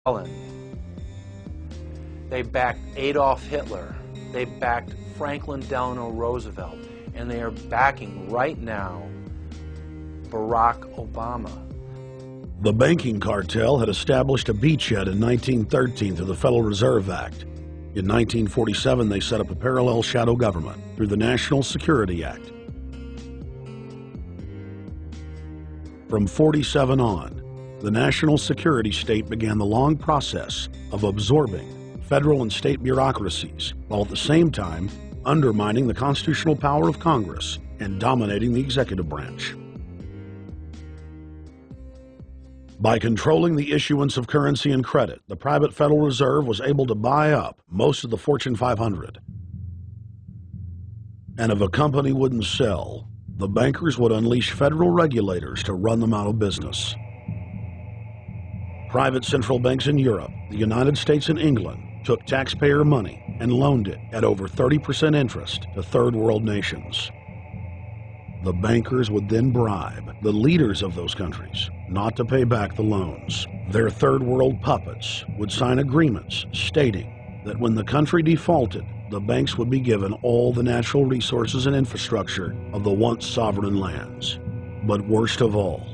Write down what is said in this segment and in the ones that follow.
Stalin. They backed Adolf Hitler. They backed Franklin Delano Roosevelt. And they are backing right now Barack Obama. The banking cartel had established a beachhead in 1913 through the Federal Reserve Act. In 1947, they set up a parallel shadow government through the National Security Act. From 47 on, the national security state began the long process of absorbing federal and state bureaucracies, while at the same time undermining the constitutional power of Congress and dominating the executive branch. By controlling the issuance of currency and credit, the private Federal Reserve was able to buy up most of the Fortune 500. And if a company wouldn't sell, the bankers would unleash federal regulators to run them out of business. Private central banks in Europe, the United States, and England took taxpayer money and loaned it at over 30% interest to third world nations. The bankers would then bribe the leaders of those countries not to pay back the loans. Their third world puppets would sign agreements stating that when the country defaulted, the banks would be given all the natural resources and infrastructure of the once sovereign lands. But worst of all,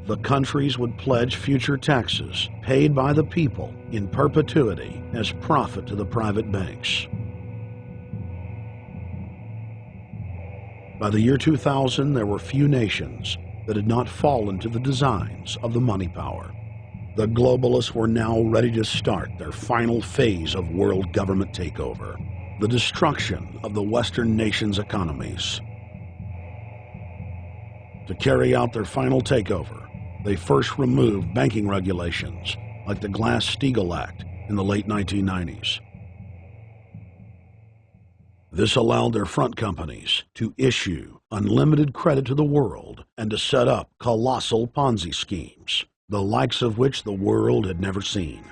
the countries would pledge future taxes paid by the people in perpetuity as profit to the private banks. By the year 2000, there were few nations that had not fallen to the designs of the money power. The globalists were now ready to start their final phase of world government takeover, the destruction of the Western nations' economies. To carry out their final takeover, they first removed banking regulations like the Glass-Steagall Act in the late 1990s. This allowed their front companies to issue unlimited credit to the world and to set up colossal Ponzi schemes, the likes of which the world had never seen.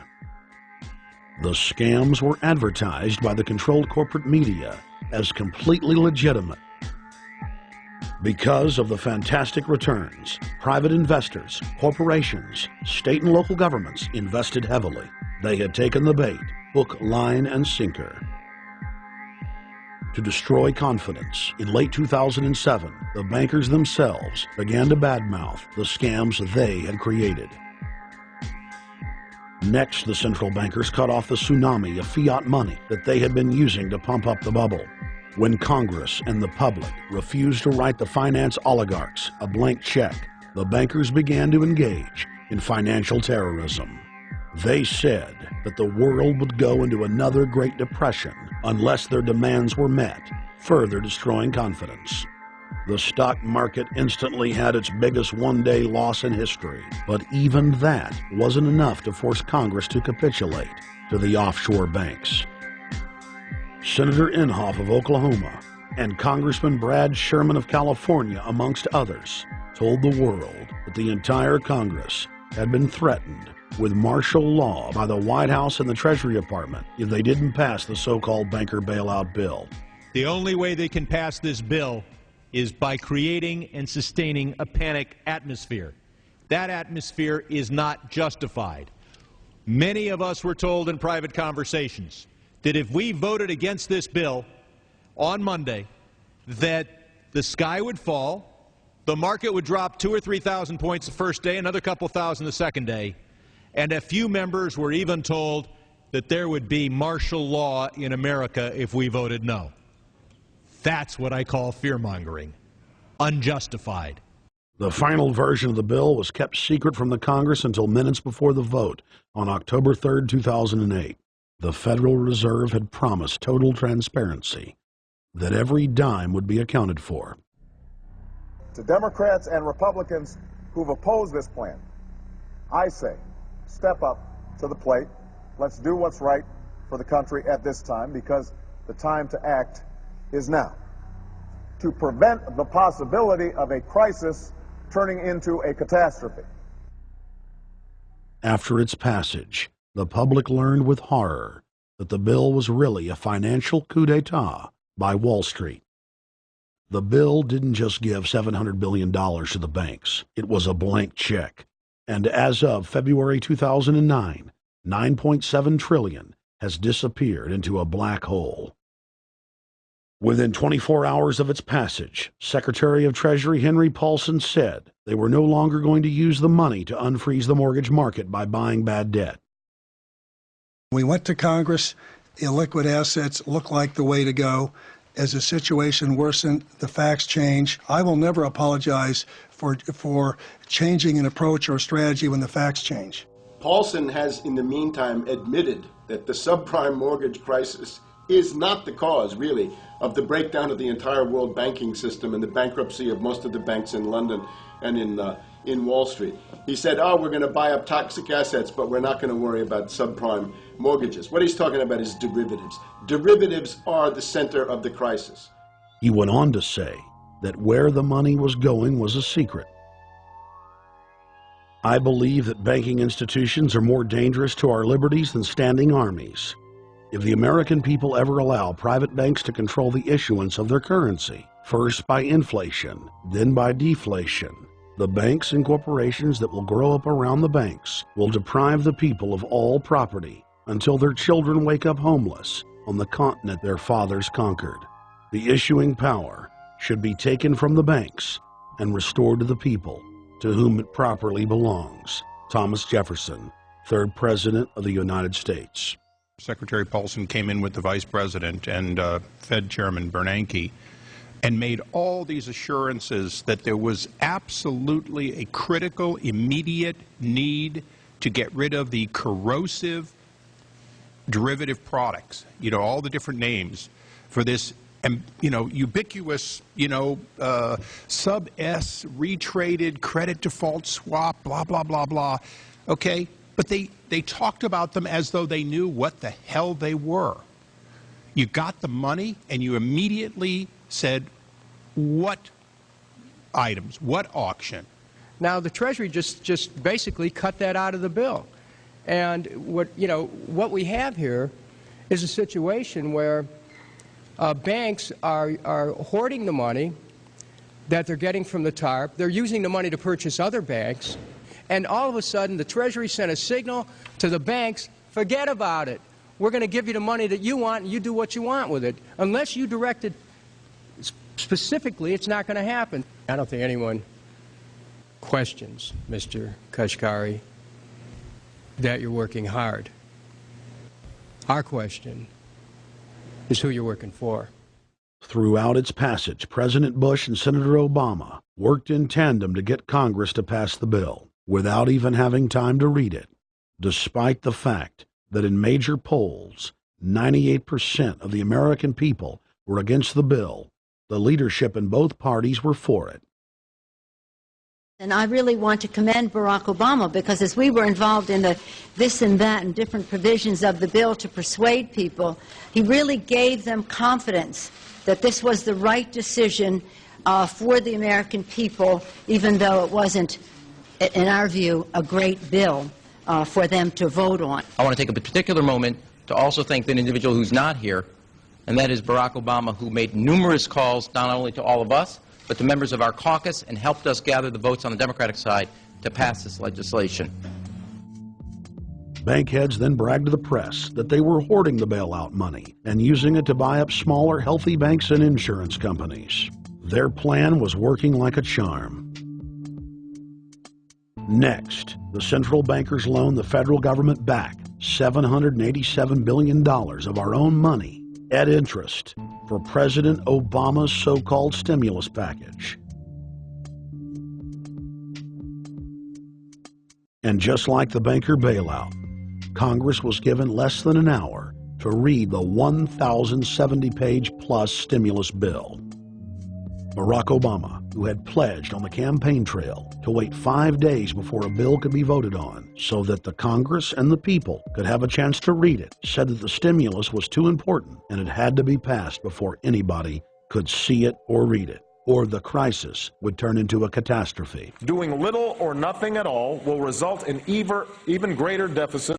The scams were advertised by the controlled corporate media as completely legitimate. Because of the fantastic returns, private investors, corporations, state and local governments invested heavily. They had taken the bait, hook, line, and sinker. To destroy confidence, in late 2007, the bankers themselves began to badmouth the scams they had created. Next, the central bankers cut off the tsunami of fiat money that they had been using to pump up the bubble. When Congress and the public refused to write the finance oligarchs a blank check, the bankers began to engage in financial terrorism. They said that the world would go into another Great Depression unless their demands were met, further destroying confidence. The stock market instantly had its biggest one-day loss in history, but even that wasn't enough to force Congress to capitulate to the offshore banks. Senator Inhofe of Oklahoma and Congressman Brad Sherman of California, amongst others, told the world that the entire Congress had been threatened with martial law by the White House and the Treasury Department if they didn't pass the so-called banker bailout bill. The only way they can pass this bill is by creating and sustaining a panic atmosphere. That atmosphere is not justified. Many of us were told in private conversations that if we voted against this bill on Monday, that the sky would fall, the market would drop 2,000 or 3,000 points the first day, another couple thousand the second day, and a few members were even told that there would be martial law in America if we voted no. That's what I call fear-mongering. Unjustified. The final version of the bill was kept secret from the Congress until minutes before the vote on October 3, 2008. The Federal Reserve had promised total transparency, that every dime would be accounted for. To Democrats and Republicans who've opposed this plan, I say, step up to the plate. Let's do what's right for the country at this time, because the time to act is now. To prevent the possibility of a crisis turning into a catastrophe. After its passage, the public learned with horror that the bill was really a financial coup d'etat by Wall Street. The bill didn't just give $700 billion to the banks. It was a blank check. And as of February 2009, $9.7 trillion has disappeared into a black hole. Within 24 hours of its passage, Secretary of Treasury Henry Paulson said they were no longer going to use the money to unfreeze the mortgage market by buying bad debt. We went to Congress. Illiquid assets look like the way to go. As the situation worsened, the facts change. I will never apologize for changing an approach or strategy when the facts change. Paulson has, in the meantime, admitted that the subprime mortgage crisis is not the cause, really, of the breakdown of the entire world banking system and the bankruptcy of most of the banks in London and in Wall Street. He said, oh, we're going to buy up toxic assets, but we're not going to worry about subprime mortgages. What he's talking about is derivatives. Derivatives are the center of the crisis. He went on to say that where the money was going was a secret. I believe that banking institutions are more dangerous to our liberties than standing armies. If the American people ever allow private banks to control the issuance of their currency, first by inflation, then by deflation, the banks and corporations that will grow up around the banks will deprive the people of all property until their children wake up homeless on the continent their fathers conquered. The issuing power should be taken from the banks and restored to the people, to whom it properly belongs. Thomas Jefferson, 3rd President of the United States. Secretary Paulson came in with the Vice President and Fed Chairman Bernanke and made all these assurances that there was absolutely a critical, immediate need to get rid of the corrosive derivative products, all the different names for this, ubiquitous, sub-S, retraded credit default swap, blah, blah, blah, blah, okay? But they talked about them as though they knew what the hell they were. You got the money and you immediately said, what items, what auction? Now the Treasury just basically cut that out of the bill. And what we have here is a situation where banks are hoarding the money that they're getting from the TARP. They're using the money to purchase other banks. And all of a sudden, the Treasury sent a signal to the banks, forget about it. We're going to give you the money that you want, and you do what you want with it. Unless you direct it specifically, it's not going to happen. I don't think anyone questions, Mr. Kashkari, that you're working hard. Our question is who you're working for. Throughout its passage, President Bush and Senator Obama worked in tandem to get Congress to pass the bill, without even having time to read it, despite the fact that in major polls, 98% of the American people were against the bill. The leadership in both parties were for it. And I really want to commend Barack Obama, because as we were involved in the this and that and different provisions of the bill to persuade people, he really gave them confidence that this was the right decision for the American people, even though it wasn't, in our view, a great bill for them to vote on. I want to take a particular moment to also thank an individual who's not here, and that is Barack Obama, who made numerous calls not only to all of us, but to members of our caucus, and helped us gather the votes on the Democratic side to pass this legislation. Bank heads then bragged to the press that they were hoarding the bailout money and using it to buy up smaller, healthy banks and insurance companies. Their plan was working like a charm. Next, the central bankers loaned the federal government back $787 billion of our own money at interest for President Obama's so-called stimulus package. And just like the banker bailout, Congress was given less than an hour to read the 1,070-page-plus stimulus bill. Barack Obama, who had pledged on the campaign trail to wait 5 days before a bill could be voted on so that the Congress and the people could have a chance to read it, said that the stimulus was too important and it had to be passed before anybody could see it or read it, or the crisis would turn into a catastrophe. Doing little or nothing at all will result in even greater deficit